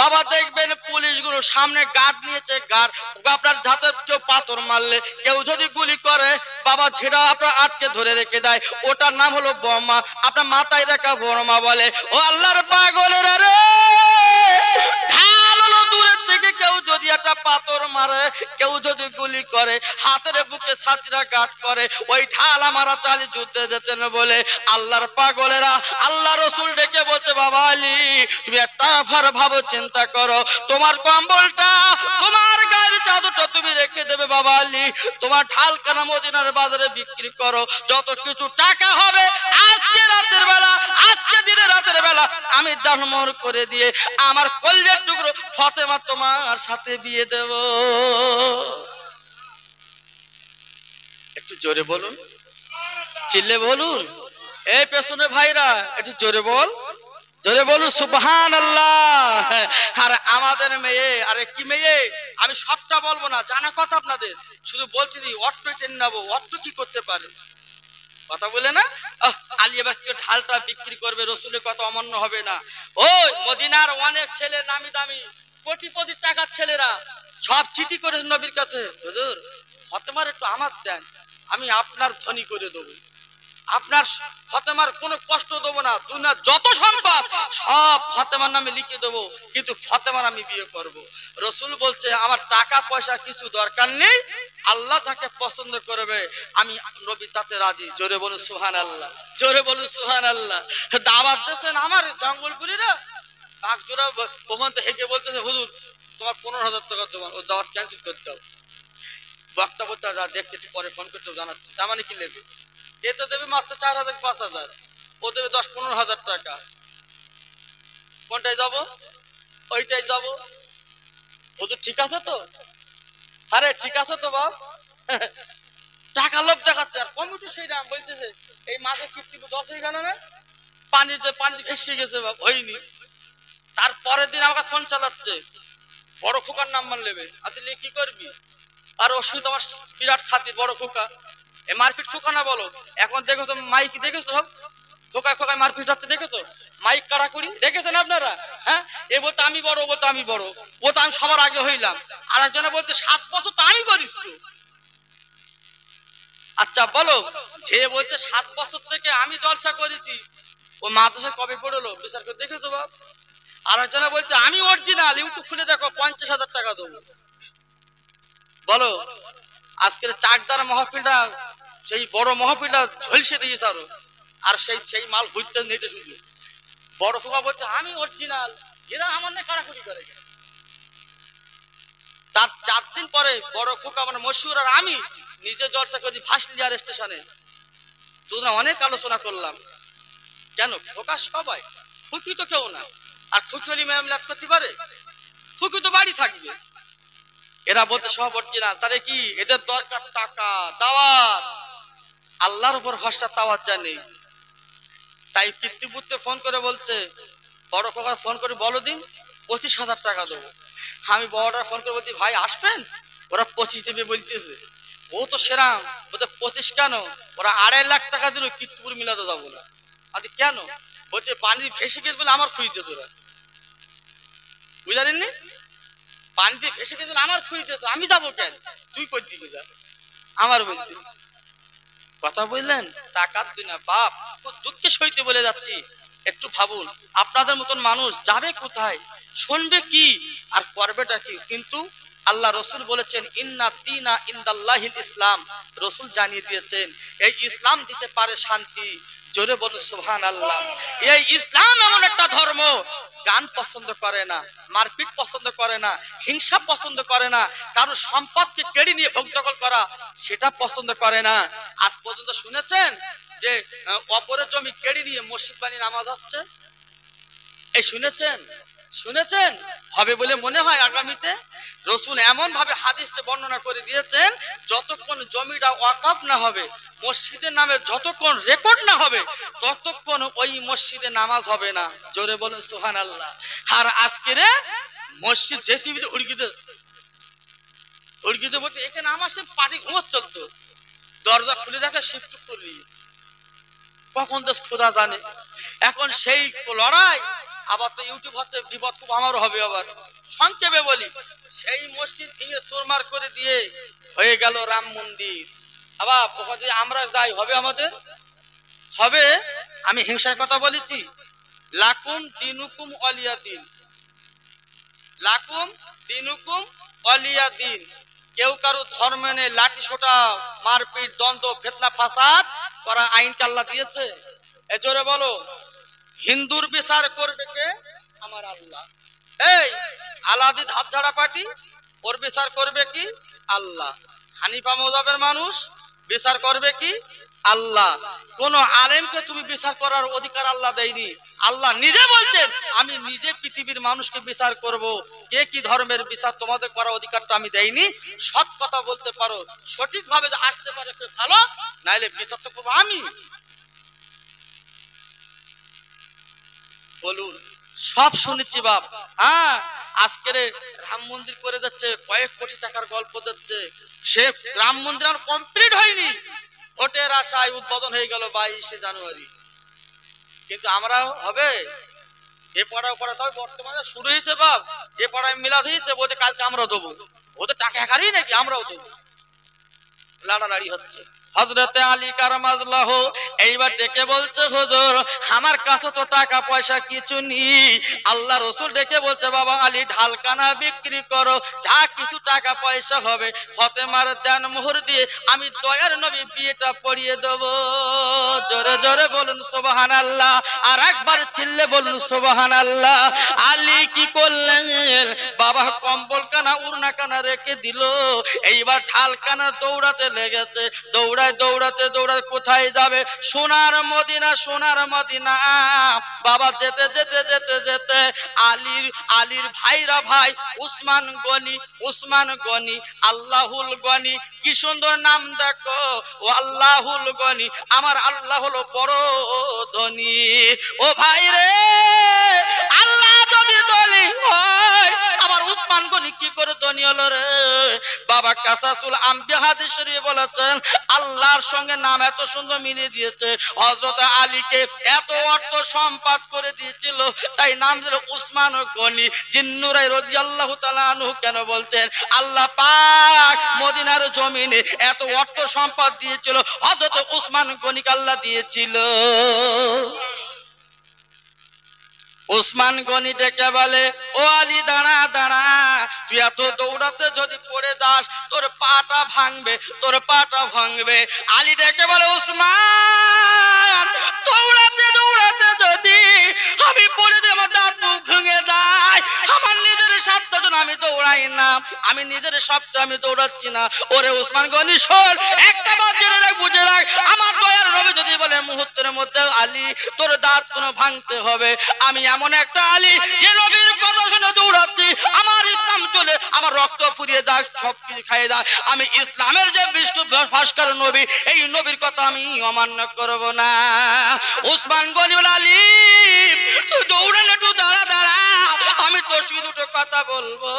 বাবা, দেখবেন পুলিশগুলো সামনে গার্ড নিয়েছে, গার্ড আপনার হাতে কেউ পাথর মারলে, কেউ যদি গুলি করে বাবা, ঝেড়া আপনার আটকে ধরে রেখে দেয়, ওটার নাম হলো বোমা, আপনার মাথায় রাখা বোমা বলে। ও আল্লাহর পাগলেরা রে, ঢাল হলো দূরের থেকে কেউ যদি একটা পাথর মারে, কেউ যদি গুলি করে, হাতের বুকে ছাত্রীরা গার্ড করে, ওই ঢাল আমার চালি যুদ্ধে যেতেন বলে। আল্লাহর পাগলেরা, আল্লাহ রসুল ডেকে বলছে, বাবা আলী তুমি একটা ভালো চিন্তা করো, তোমার কম্বলটা, তোমার গায়ের চাদরটা তুমি রেখে দেবে বাবা আলী, তোমার ঢাল কেনা মদিনার বাজারে বিক্রি করো, যত কিছু টাকা হবে আজকে রাতের বেলা, আজকে দিনে রাতের বেলা আমি দানমোহর করে দিয়ে আমার কলজের টুকরো ফাতেমা তোমার সাথে বিয়ে দেব। একটু জোরে বলুন, চিল্লে বলুন। এই পেছনে ভাইরা একটু জোরে বল, জোরে বলুন সুবহানাল্লাহ। আর আমাদের মেয়ে, আরে কি মেয়ে, আমি সবটা বলবো না, জানা কথা আপনাদের, শুধু বলছি অট্ট টেনে নেবো, অট্ট কি করতে পারে কথা বলে না। আলী এবার কেউ ঢালটা বিক্রি করবে, রসুলের কথা অমান্য হবে না। ওই মদিনার অনেক ছেলে নামি দামি কোটিপতি টাকার ছেলেরা সব চিঠি করেছে নবীর কাছে, হুজুর ফাতেমার একটু আমার দেন, আমি আপনার ধনী করে দেবো, আপনার ফাতেমার কোনো কষ্ট দেবো না, দুনিয়ার যত সম্পদ সব ফাতেমার নামে লিখে দেবো, কিন্তু ফাতেমার আমি বিয়ে করব। রসুল বলছে আমার টাকা পয়সা কিছু দরকার নেই, আল্লাহ তাকে পছন্দ করবে, আমি নবী তাতে রাজি। জোরে বলুন সুবহানাল্লাহ, জোরে বলুন সুবহানাল্লাহ। দাওয়াত দিয়েছেন আমার জঙ্গলপুরীরা, নাক জোড়া ওখান থেকে হেঁকে বলতেছে, হুজুর তোমার 15,000 টাকা দেবো, ও দাওয়াত ক্যান্সেল করতে হবে, বক্তব্যটা যা দেখছে একটু পরে ফোন করতে জানাচ্ছে। তার মানে কি নেবে? এ তো দেবে মাত্র 4,000 5,000, ও দেবে 10-15,000 টাকা। কোনটাই যাব? ওইটাই যাব। হুজুর ঠিক আছে তো? আরে ঠিক আছে তো বাপ, টাকা লোক দেখাচ্ছে। আর কমিটি সেই দাম বলতেছে এই মাঝে কীর্তি 10 হয়ে গেল না, পানিতে ভেসে গেছে বাপ, হয়নি। তারপরের দিন আমাকে ফোন চালাচ্ছে, বড় খোকার নাম্বার নেবে, আদিলে কি করবি? আর ওর সঙ্গে তোমার বিরাট খাতির, বড় খোকা, এ মারপিট খোকা না বলো, এখন দেখেছো মাইক, দেখেছো সব খোকায় খোকায় মারপিট হচ্ছে, দেখেছো মাইক কাড়াকুড়ি দেখেছেন আপনারা? হ্যাঁ, এ বলতে আমি বড়, ও বলতে আমি বড়, ও তো আমি সবার আগে হইলাম, আর একজনে বলতে 7 বছর তো আমি করিস তো। আচ্ছা বলো, যে বলতে 7 বছর থেকে আমি জলসা করেছি, ও মাদ্রাসা কবে পড়লো বিচার করে দেখেছো বাপ? আর একজনে বলতে আমি অরিজিনাল, ইউটিউব খুলে দেখো 50,000 টাকা দেবো। বলো, আজকের চাকদার মাহফিলটা, সেই বড় মাহফিলটা ঝলসে দিয়েছে আরো, আর সেই মাল ঘুরতে নেটে শুধু বড় খোকা বলছে আমি অরিজিনাল, এরা আমার নিয়ে কাড়াকুড়ি করে। তার 4 দিন পরে বড় খোকা মানে মশহুর আর আমি নিজে জলসা করি ভাসলিয়ার স্টেশনে, দুজনে অনেক আলোচনা করলাম। কেন খোকা সবাই, খুকি তো কেউ না, আর খুকি হলি মেলামেলাত করতে পারে? খুকি তো বাড়ি থাকবে। এরা বলতে সব অরিজিনাল, তাহলে কি এদের দরকার টাকা, দাওয়াত, আল্লাহর উপর ভরসা তাওয়াজ্জুহ নেই। তাই পিতৃপুত্রে ফোন করে বলছে, বড় খোকা ফোন করে বলো দিন 25,000 টাকা দেবো। আমি বড়টা ফোন করে বলছি ভাই আসবেন? ওরা 25 দেবে বলতেছে। ও তো সেরাম, বলতে 25 কেন, ওরা 2.5 লাখ টাকা দিল কীর্তিপুর মিলাতে যাবো না। আদি কেন? বলছে পানি ভেসে গেছে বলে আমার খুঁজতেছে ওরা, বুঝলেন? পানিতে ভেসে গেছে আমার খুঁজতেছে, আমি যাবো কেন, তুই কই দিবি যা, আমার বলতিস কথা বুঝলেন? টাকার দুনিয়া বাপ, খুব দুঃখে সইতে বলে যাচ্ছি, একটু ভাবুন আপনাদের মতন মানুষ যাবে কোথায়, শুনবে কি আর করবেটা কি, কিন্তু আল্লাহ রসুল বলেছেন ইন্না দীনা ইনদাল্লাহিল ইসলাম, রসুল জানিয়ে দিয়েছেন এই ইসলাম দিতে পারে শান্তি। জোরে বলুন সুবহানাল্লাহ। এই ইসলাম এমন একটা ধর্ম গান পছন্দ করে না, মারপিট পছন্দ করে না, হিংসা পছন্দ করে না, কারো সম্পদকে কেড়ে নিয়ে ভোগ দখল করা সেটা পছন্দ করে না। আজ পর্যন্ত শুনেছেন যে অপরের জমি কেড়ে নিয়ে মসজিদ বানিয়ে নামাজ হচ্ছে? এই শুনেছেন? শুনেছেন? হবে বলে মনে হয় আগামীতে? রসুল এমন ভাবে হাদিসে বর্ণনা করে দিয়েছেন, যতক্ষণ জমিটা ওয়াকফ না হবে, মসজিদের নামে যতক্ষণ রেকর্ড না হবে, ততক্ষণ ওই মসজিদে নামাজ হবে না। জোরে বলেন সুবহানাল্লাহ। আর আজকের মসজিদ জেসিবিতে উড়গিতে বলতে এখানে নামাজ পার্টি ঘুমোত চলতো, দরজা খুলে দেখে শিব চুপ করলি, কখন দেশ খোদা জানে। এখন সেই লড়াই আবার তো ইউটিউব হচ্ছে, বিপদ খুব আমারও হবে। আবার সংক্ষেপে বলি, সেই মসজিদ ভেঙে চোরমার করে দিয়ে হয়ে গেল রাম মন্দির। আবার যদি আমরা যাই হবে আমাদের হবে। আমি হিংসার কথা বলেছি? লাকুম দিনুকুম ওয়ালিয়া দিন, লাকুম দিনুকুম ওয়ালিয়া দিন। কেউ কারো ধর্ম নেই লাঠি সোটা মারপিট দ্বন্দ্ব ফিতনা ফাসাদ করা আইনকে আল্লাহ দিয়েছে? এ জোরে বলো। হিন্দুর বিচার করবে কে? আমার আল্লাহ। এই আলাদিন হাত ঝাড়া পার্টি, ওর বিচার করবে কি? আল্লাহ। হানিফা মাযহাবের মানুষ বিচার করবে কি? আল্লাহ। কোন আলেমকে তুমি বিচার করার অধিকার আল্লাহ দেয়নি। আল্লাহ নিজে বলছেন আমি নিজে পৃথিবীর মানুষকে বিচার করব। কে কি ধর্মের বিচার তোমাদের করার অধিকারটা আমি দেইনি। সৎ কথা বলতে পারো, সঠিকভাবে আসতে পারে ভালো, নাইলে বিচার তো করবো আমি। বলুন, সব শুনেছি বাপ। হ্যাঁ, আজকের রাম মন্দির করে যাচ্ছে, কয়েক কোটি টাকার গল্প দিচ্ছে। সে রাম মন্দির আর কমপ্লিট হয়নি, ভোটের আশায় উদ্বোধন হয়ে গেল 22শে জানুয়ারি। কিন্তু আমরা হবে এ পাড়া পাড়া তবে বর্তমানে শুরু হয়েছে বাপ। এ পাড়ায় মিলাদ হয়েছে, বলছে কালকে আমরাও দেবো। ওদের টাকা একারই নাকি আমরাও দেবো, লাড়ালাড়ি হচ্ছে। হযরতে আলী কারামাল্লাহু এইবার ডেকে বলছে হুজুর আমার কাছে তো টাকা পয়সা কিছু নেই। আল্লাহ রাসূল ডেকে বলছে বাবা আলী ঢালকানা বিক্রি করো, যা কিছু টাকা পয়সা হবে ফাতেমার দান মোহর দিয়ে আমি দয়ার নবী বিয়েটা পড়িয়ে দেব। জোরে জোরে বলুন সুবহানাল্লাহ, আর একবার চিল্লে বলুন সুবহানাল্লাহ। আলী কি করলেন বাবা, কম্বল কানা উড়না কানা রেখে দিল, এইবার ঢালকানা দৌড়াতে লেগেছে। দৌড়ায় দৌড়াতে দৌড়াতে কোথায় যাবে? সোনার মদিনা, সোনার মদিনা। বাবা যেতে যেতে যেতে যেতে আলীর ভাইরা ভাই উসমান গনি, উসমান গনি, আল্লাহুল গনি, কি সুন্দর নাম দেখো, ও আল্লাহুল গনি, আমার আল্লাহ হলো বড় ধনী। ও ভাই রে, আল্লাহ যদি ধনী হয় আমার উসমান গনি কি করে ধনী হলো রে? বাবা কাসাসুল আম্বিয়া হাদিস শরীফে বলেছেন আল্লাহর সঙ্গে নাম এত সুন্দর মিলিয়ে দিয়েছে, হযরত আলীকে এত অর্থ সম্পদ করে দিয়েছিল, তাই নাম দিল উসমান গনি। জিন্নুরাই রাদিয়াল্লাহু তাআলা আনহু কেন বলতেন আল্লাহ পাক মদিনার জমিনে এত অর্থ সম্পদ দিয়েছিল, হযরত উসমান গনিকে আল্লাহ দিয়েছিল। উসমান গনি ডেকে বলে ও আলী দাঁড়া দাঁড়া, তুই এত দৌড়াতে যদি পড়ে যাস তোর পাটা ভাঙবে, তোর পাটা ভাঙবে। আলী ডেকে বলে উসমান দৌড়াতে দৌড়াতে যদি আমি পড়ে দিয়ে আমার দাঁত মুখ ভেঙে যায়, আমার নিজের স্বার্থ জন্য আমি দৌড়াই না, আমি নিজের স্বার্থে আমি দৌড়াচ্ছি না। ওরে উসমান গনি শোন, একটা বার জেনে রাখ, বুঝে রাখ, আমার দয়ার নবী যদি বলে মুহূর্তের মধ্যে আলী তোর দাঁত কোনো ভাঙতে হবে, আমি এমন একটা আলী যে নবীর কথা শুনে দৌড়াচ্ছি, আমার ইসলাম চলে, আমার রক্ত ফুরিয়ে যাক, সব কিছু খাইয়ে যাক, আমি ইসলামের যে বিষ্ণু ভাস্কর নবী এই নবীর কথা আমি অমান্য করব না। উসমান গনি বলে আলী তুই দৌড়ালে তুই দাঁড়া দাঁড়া, আমি তোর সঙ্গে দুটো কথা বলবো।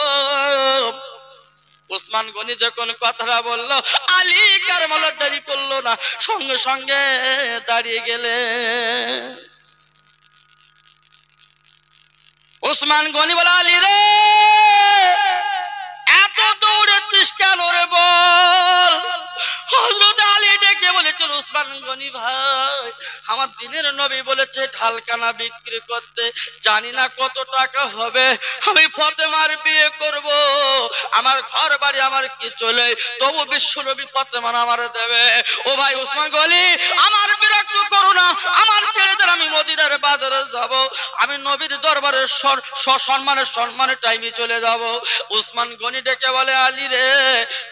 উসমান গনি যখন কথাটা বললো আলী কারমাল্লাহ দেরি করলো না, সঙ্গে সঙ্গে দাঁড়িয়ে গেলে। উসমান গনি বলে আলী রে এত দৌড়েছিস কেন রে বল? হযরত আলী ডেকে বলেছিল উসমান গনি ভাই, আমার দিনের নবী বলেছে ঢালকানা বিক্রি করতে, জানি না কত টাকা হবে, আমি ফাতেমার বিয়ে করব, আমার ঘর বাড়ি আমার কি চলে, তবু বিশ্ব নবী ফাতেমা আমার দেবে। ও ভাই উসমান গনি, আমার বিরক্ত করো না, আমার ছেলেদের আমি মদিনার বাজারে যাব, আমি নবীর দরবারে সম্মানের টাইমে চলে যাব। উসমান গনি ডেকে বলে, আলী রে,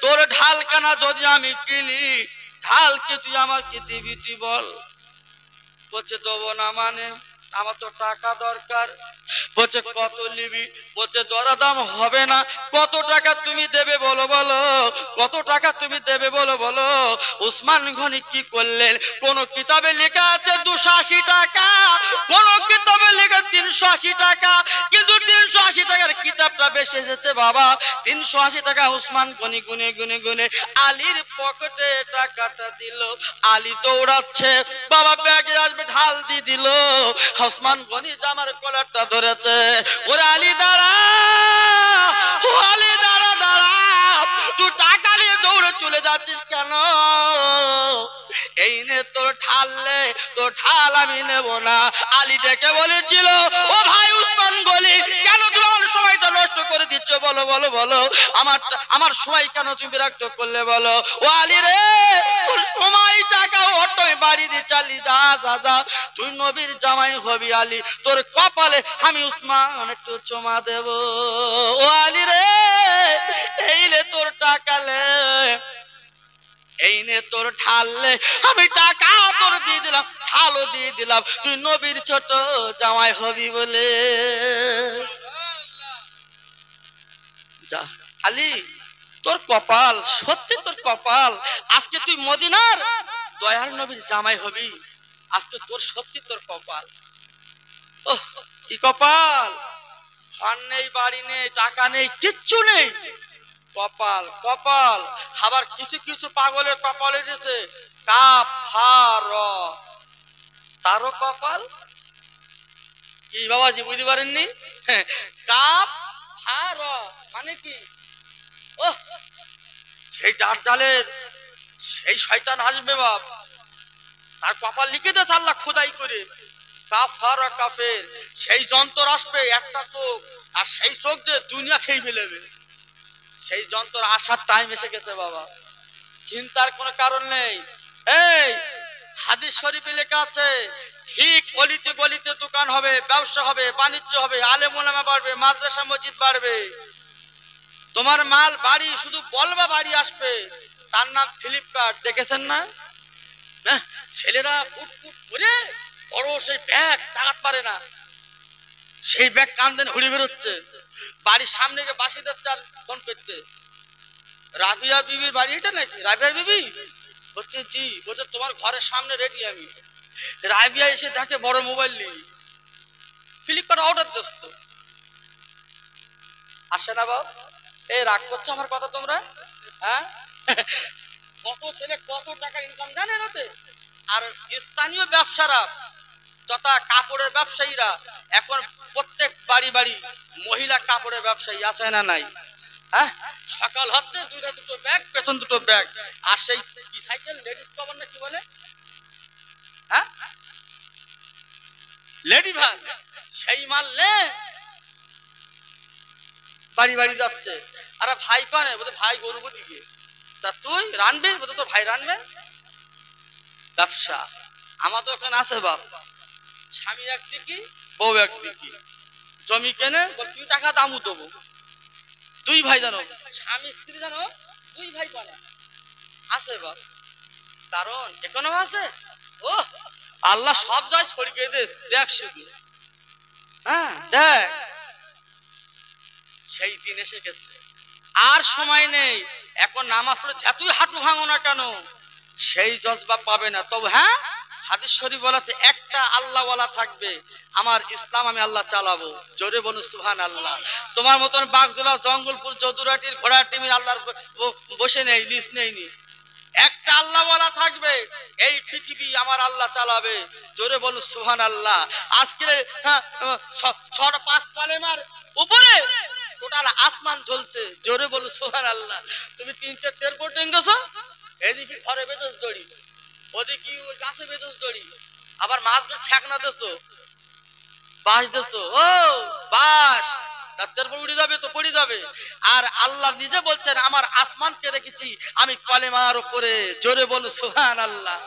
তোর ঢালকানা যদি আমি কিনি, ঢাল কি তুই আমাকে দিবি, তুই বল। বলছে দেবো না মানে, আমার তো টাকা দরকার। বলছে কত নিবি? বলছে দরদাম হবে না, কত টাকা তুমি দেবে বলো বলো, কত টাকা তুমি দেবে বলো বলো। উসমান গনি কি করলেন, কোন কিতাবে লেখা আছে 280 টাকা, কোন কিতাবে লেখা 380 টাকা, কিন্তু 380 টাকার কিতাবটা বেশি এসেছে বাবা। 380 টাকা উসমান গনি গুনে গুনে গুনে আলীর পকেটে টাকাটা দিল। আলী দৌড়াচ্ছে, বাবা ব্যাগে আসবে, ঢাল দিয়ে দিল। উসমান গনি জামার কলারটা ধরেছে, ওরে আলী দাঁড়া, ও আলী দাঁড়া দাঁড়া, তুই টাকা নিয়ে দৌড়ে চলে যাচ্ছিস কেন? এই নে তোর ঢাল, লে তোর ঢাল আমি নেব না। আলী ডেকে বলেছিল, ও ভাই উসমান গনি, কেন তুমি আমার সময়টা নষ্ট করে দিচ্ছ, বলো বলো বলো, আমার সময় কেন তুমি বিরক্ত করলে বলো। ও আলী রে, তোর সময় টাকা অটো বাড়ি দিয়ে চালি, যা যা যা, তুই নবীর জামাই হবি আলী, তোর কপালে আমি উসমান একটু চুমা দেব। ও আলী রে, এই লে তোর টাকা, লে এই নে তোর ঢাললে, আমি টাকা তোর দিয়ে দিলাম, ঢালও দিয়ে দিলাম, তুই নবীর ছোট জামাই হবি বলে। যা আলী, তোর কপাল, সত্যি তোর কপাল, আজকে তুই মদিনার দয়ার নবীর জামাই হবি, আজকে তোর সত্যি তোর কপাল। ওহ কি কপাল, ঘর নেই, বাড়ি নেই, টাকা নেই, কিচ্ছু নেই, কপাল কপাল। আবার কিছু কিছু পাগলের কপাল এসেছে কাফার, তারও কপাল কি বাবাজি বুঝতে পারেননি? কাফার মানে কি? ও সেই দাজ্জালের সেই শয়তান আসবে বাপ, তার কপাল লিখে দেয় আল্লাহ খোদাই করে, কাফার কাফের, সেই যন্ত্র আসবে একটা চোখ, আর সেই চোখ দিয়ে দুনিয়া খেয়ে ফেলেবে। সেই যন্ত্র আসার টাইম এসে গেছে বাবা, চিন্তার কোনো কারণ নেই। এই হাদিস শরীফে লেখা আছে, ঠিক অলিতে গলিতে দোকান হবে, ব্যবসা হবে, বাণিজ্য হবে, আলেম ওলামা বাড়বে, মাদ্রাসা মসজিদ বাড়বে, তোমার মাল বাড়ি শুধু বলবা বাড়ি আসবে। তার নাম ফ্লিপকার্ট, দেখেছেন না? ছেলেরা ফুটফুট করে বড় সেই ব্যাগ তাকাত পারে না, সেই ব্যাগ কান্দেন ঘুরে বেরোচ্ছে, বাড়ির সামনে গিয়ে বাসি দিচ্ছে আর ফোন করতে, রাবিয়া বিবির বাড়ি এটা নাকি? রাবিয়া বিবি বলছে জি, বলছে তোমার ঘরের সামনে রেডি আমি। রাবিয়া এসে দেখে বড় মোবাইল নেই, ফ্লিপকার্ট অর্ডার দিস তো, আসে না বাপ। এই রাগ করছো আমার কথা তোমরা? হ্যাঁ, কত ছেলে কত টাকা ইনকাম জানেন ওতে। আর স্থানীয় ব্যবসারা তথা কাপড়ের ব্যবসায়ীরা, এখন প্রত্যেক বাড়ি বাড়ি মহিলা কাপড়ের ব্যবসায়ী আছে না নাই? হ্যাঁ, সকাল হচ্ছে দুটো ব্যাগ, পেছন দুটো ব্যাগ, আর সেই সাইকেল লেডিস কভার না কি বলে, হ্যাঁ লেডি ভাই, সেই মারলে বাড়ি বাড়ি যাচ্ছে। আরে ভাই পানে বলতে ভাই গরু দিকে, তা তুই রানবি বলতে তোর ভাই রানবে। ব্যবসা আমাদের ওখানে আছে বাপ, স্বামী একদিকে বউ একদিকে, জমি কেনে বল তুই টাকা দামও দেবো, দুই ভাই জানো, স্বামী স্ত্রী জানো, দুই ভাই পানে আছে বাপ। কারণ এখনো আছে, ও আল্লাহ সব যায় ছড়িয়ে দেশ, দেখ শুধু, হ্যাঁ দেখ, সেই দিন এসে গেছে, আর সময় নেই। এখন নামাজ পড়ে যতই হাঁটু ভাঙো না কেন সেই জজবা পাবে না। তবে হ্যাঁ, হাদিস শরীফ বলা আছে একটা আল্লাহওয়ালা থাকবে, আমার ইসলাম আমি আল্লাহ চালাবো, জোরে বলুন সুবহানাল্লাহ। তোমার মতন বাগজোলা, জঙ্গলপুর, যদুরাটির ঘোড়ার টিমের আল্লাহর বসে নেই, লিস্ট নেইনি, একটা আল্লাহওয়ালা থাকবে, এই পৃথিবী আমার আল্লাহ চালাবে, জোরে বলুন সুবহানাল্লাহ। আজকে 6-5 কলেমার উপরে টোটাল আসমান জ্বলছে, জোরে বলুন সুবহানাল্লাহ। তুমি 3টে তেরপোর্ট গেছো, এদিকে ঘরে বেদস দড়ি, ওদিকে ওই গাছে বেঁধেছ দড়ি, আবার মাছগুলো ঠেকনা দেছো, বাঁশ দেছো, ও বাঁশ রাতের পর উড়ে যাবে তো পড়ে যাবে। আর আল্লাহ নিজে বলছেন আমার আসমানকে রেখেছি আমি কলেমার উপরে, জোরে বলো সুবহানাল্লাহ।